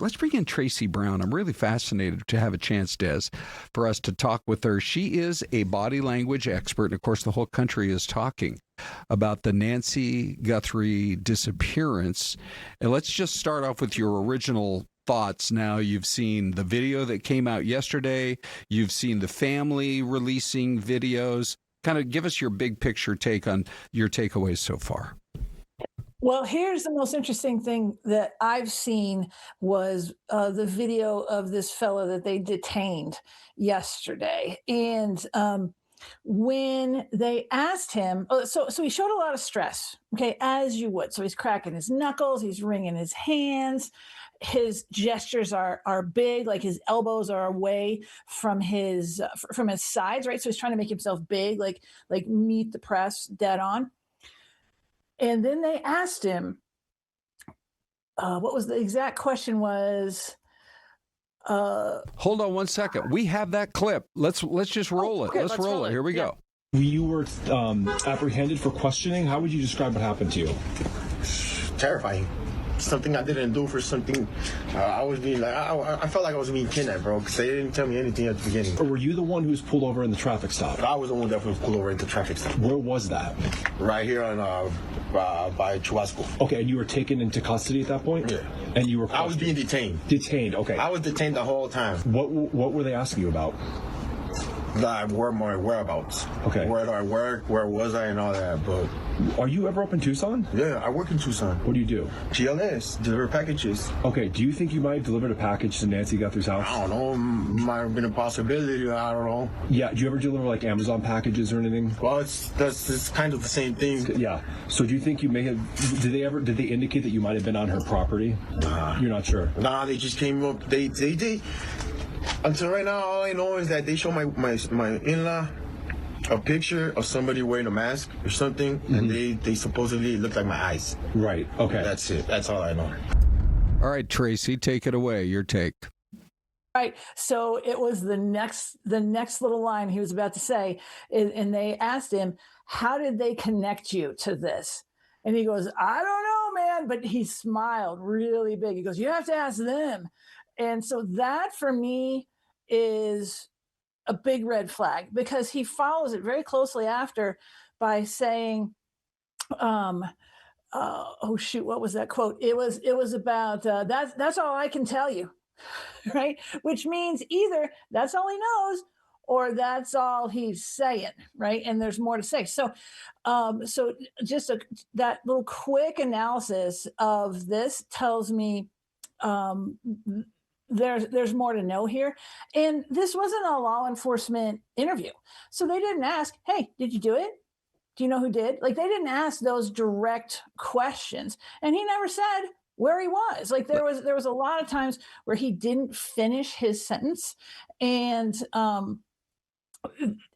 let's bring in Traci Brown. I'm really fascinated to have a chance, Des, for us to talk with her. She is a body language expert, and of course, the whole country is talking about the Nancy Guthrie disappearance. And let's just start off with your original thoughts. Now, you've seen the video that came out yesterday. You've seen the family releasing videos. Kind of give us your big picture take on your takeaways so far. Well, here's the most interesting thing that I've seen was the video of this fellow that they detained yesterday. And when they asked him, so he showed a lot of stress, okay, as you would. So he's cracking his knuckles, he's wringing his hands, his gestures are big, like his elbows are away from his sides, right? So he's trying to make himself big, like meet the press dead on. And then they asked him, what was the exact question was? Hold on one second. We have that clip. Let's just roll it. Okay, let's roll it. Here we go. You were apprehended for questioning. How would you describe what happened to you? Terrifying. Something I didn't do for something. I was being like, I felt like I was being kidnapped, bro, because they didn't tell me anything at the beginning. Or were you the one who was pulled over in the traffic stop? I was the one that was pulled over into traffic stop. Where was that? Right here on by Chubasco. Okay, and you were taken into custody at that point? Yeah. And you were I was being detained. Detained, okay. I was detained the whole time. What were they asking you about? Where my whereabouts. Okay. Where do I work? Where was I and all that? But are you ever up in Tucson? Yeah, I work in Tucson. What do you do? GLS, deliver packages. Okay, do you think you might have delivered a package to Nancy Guthrie's house? I don't know. Might have been a possibility. I don't know. Yeah, do you ever deliver like Amazon packages or anything? Well, it's kind of the same thing. Yeah. So do you think you may have? Did they indicate that you might have been on her property? You're not sure. Nah, they just came up. They. Until right now, all I know is that they show my in-law a picture of somebody wearing a mask or something, and they supposedly look like my eyes. Right. Okay. That's it. That's all I know. All right, Traci, take it away. Your take. Right. So it was the next little line he was about to say, and they asked him, "How did they connect you to this?" And he goes, "I don't know, man," but he smiled really big. He goes, "You have to ask them." And so that for me is a big red flag, because he follows it very closely after by saying, oh shoot, what was that quote? It was about that's all I can tell you, right? Which means either that's all he knows or that's all he's saying, right? And there's more to say. So, so just that little quick analysis of this tells me there's more to know here. And this wasn't a law enforcement interview. So they didn't ask, "Hey, did you do it? Do you know who did?" Like, they didn't ask those direct questions. And he never said where he was. Like, there was a lot of times where he didn't finish his sentence, and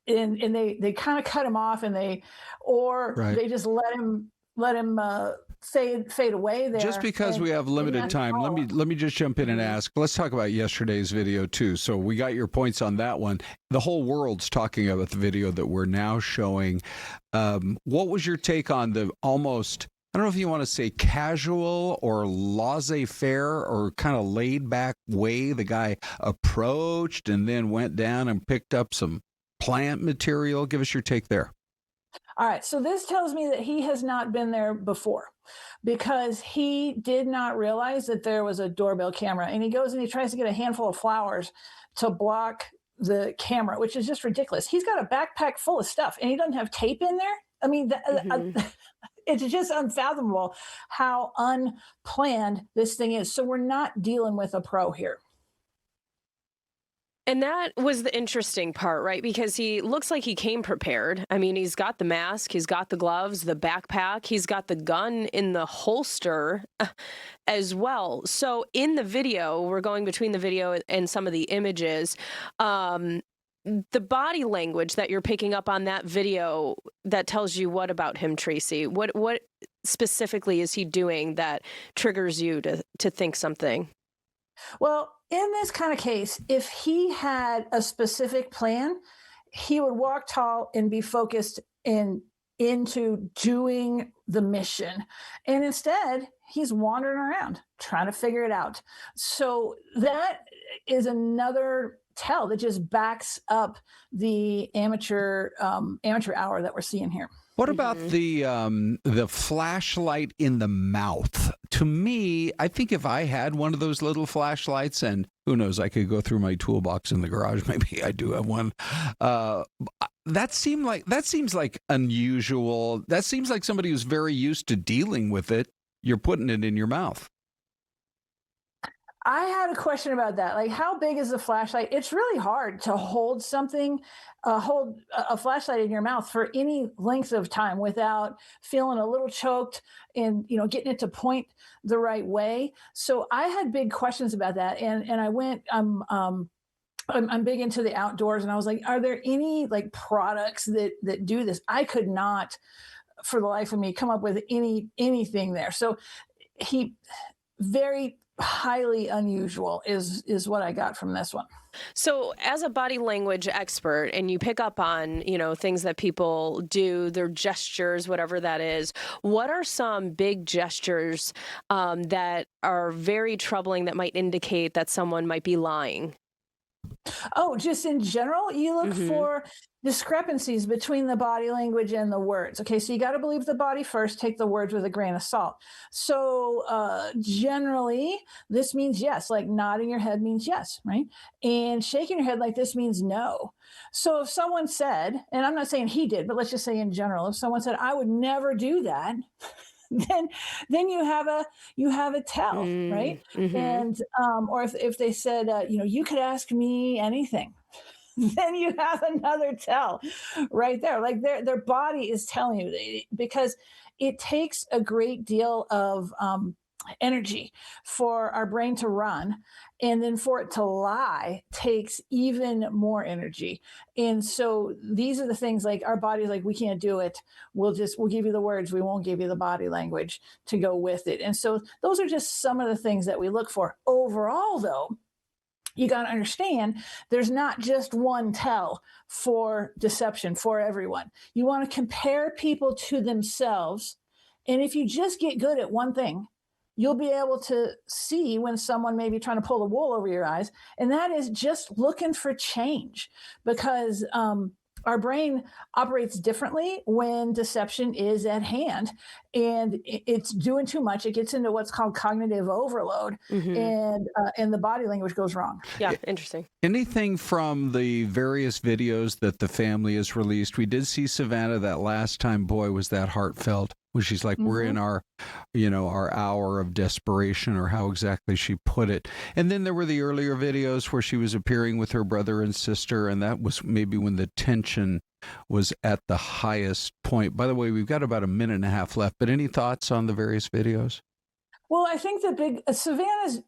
they kind of cut him off, and they just let him fade away there. Just because we have limited time, let me just jump in and ask. Let's talk about yesterday's video too. So we got your points on that one. The whole world's talking about the video that we're now showing. What was your take on the almost, I don't know if you want to say casual or laissez-faire or kind of laid back way the guy approached and then went down and picked up some plant material? Give us your take there. All right. So this tells me that he has not been there before, because he did not realize that there was a doorbell camera, and he goes and he tries to get a handful of flowers to block the camera, which is just ridiculous. He's got a backpack full of stuff and he doesn't have tape in there. I mean, it's just unfathomable how unplanned this thing is. So we're not dealing with a pro here. And that was the interesting part, right? Because he looks like he came prepared. I mean, he's got the mask, he's got the gloves, the backpack, he's got the gun in the holster as well. So in the video, we're going between the video and some of the images, the body language that you're picking up on that video, that tells you what about him, Traci? What specifically is he doing that triggers you to think something? Well, in this kind of case, if he had a specific plan, he would walk tall and be focused into doing the mission. And instead, he's wandering around trying to figure it out. So that is another tell that just backs up the amateur hour that we're seeing here. What about the flashlight in the mouth? To me, I think if I had one of those little flashlights, and who knows, I could go through my toolbox in the garage. Maybe I do have one. That seems like unusual. That seems like somebody who's very used to dealing with it. You're putting it in your mouth. I had a question about that. Like, how big is the flashlight? It's really hard to hold a flashlight in your mouth for any length of time without feeling a little choked and, getting it to point the right way. So I had big questions about that. And I went, I'm big into the outdoors, and I was like, are there any like products that do this? I could not, for the life of me, come up with anything there. So very highly unusual is what I got from this one. So as a body language expert, and you pick up on, things that people do, their gestures, whatever that is, what are some big gestures that are very troubling that might indicate that someone might be lying? Oh, just in general, you look for discrepancies between the body language and the words. Okay, so you got to believe the body first, take the words with a grain of salt. So generally, this means yes, like nodding your head means yes, right? And shaking your head like this means no. So if someone said, and I'm not saying he did, but let's just say in general, if someone said, I would never do that, then you have a tell, right? And or if they said, you could ask me anything, then you have another tell right there. Like their body is telling you, because it takes a great deal of energy for our brain to run, and then for it to lie takes even more energy. And so these are the things, like our body's like, we can't do it, we'll give you the words, we won't give you the body language to go with it. And so those are just some of the things that we look for. Overall though, you got to understand there's not just one tell for deception for everyone. You want to compare people to themselves, and if you just get good at one thing, you'll be able to see when someone may be trying to pull the wool over your eyes. And that is just looking for change, because our brain operates differently when deception is at hand and it's doing too much. It gets into what's called cognitive overload, and the body language goes wrong. Yeah, interesting. Anything from the various videos that the family has released? We did see Savannah that last time. Boy, was that heartfelt. Where she's like, we're in our hour of desperation, or how exactly she put it. And then there were the earlier videos where she was appearing with her brother and sister, and that was maybe when the tension was at the highest point. By the way, we've got about a minute and a half left, but any thoughts on the various videos? Well, I think the big Savannah's,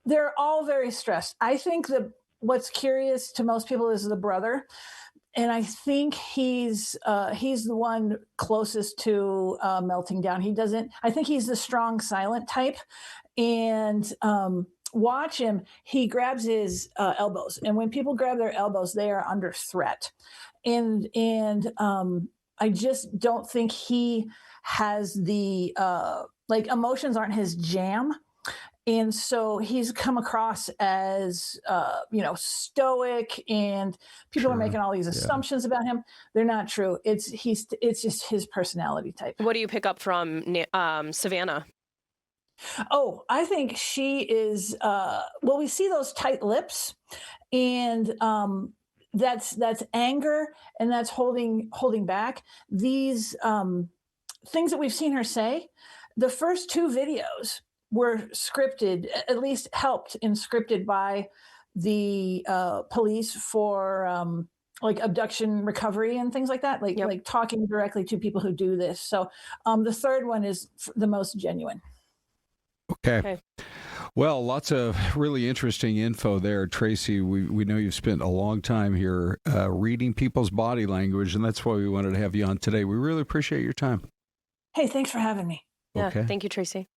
they're all very stressed. I think that what's curious to most people is the brother. And I think he's the one closest to melting down. I think he's the strong, silent type. And watch him. He grabs his elbows. And when people grab their elbows, they are under threat. And I just don't think he has the, emotions aren't his jam. And so he's come across as, stoic, and people are making all these assumptions about him. They're not true. It's just his personality type. What do you pick up from Savannah? Oh, I think she is, we see those tight lips, and that's anger, and that's holding back. These things that we've seen her say, the first two videos were scripted, at least helped and scripted by the police for abduction recovery and things like that, like talking directly to people who do this. So the third one is the most genuine. Okay. Well, lots of really interesting info there, Traci. We know you've spent a long time here reading people's body language, and that's why we wanted to have you on today. We really appreciate your time. Hey, thanks for having me. Yeah, thank you, Traci.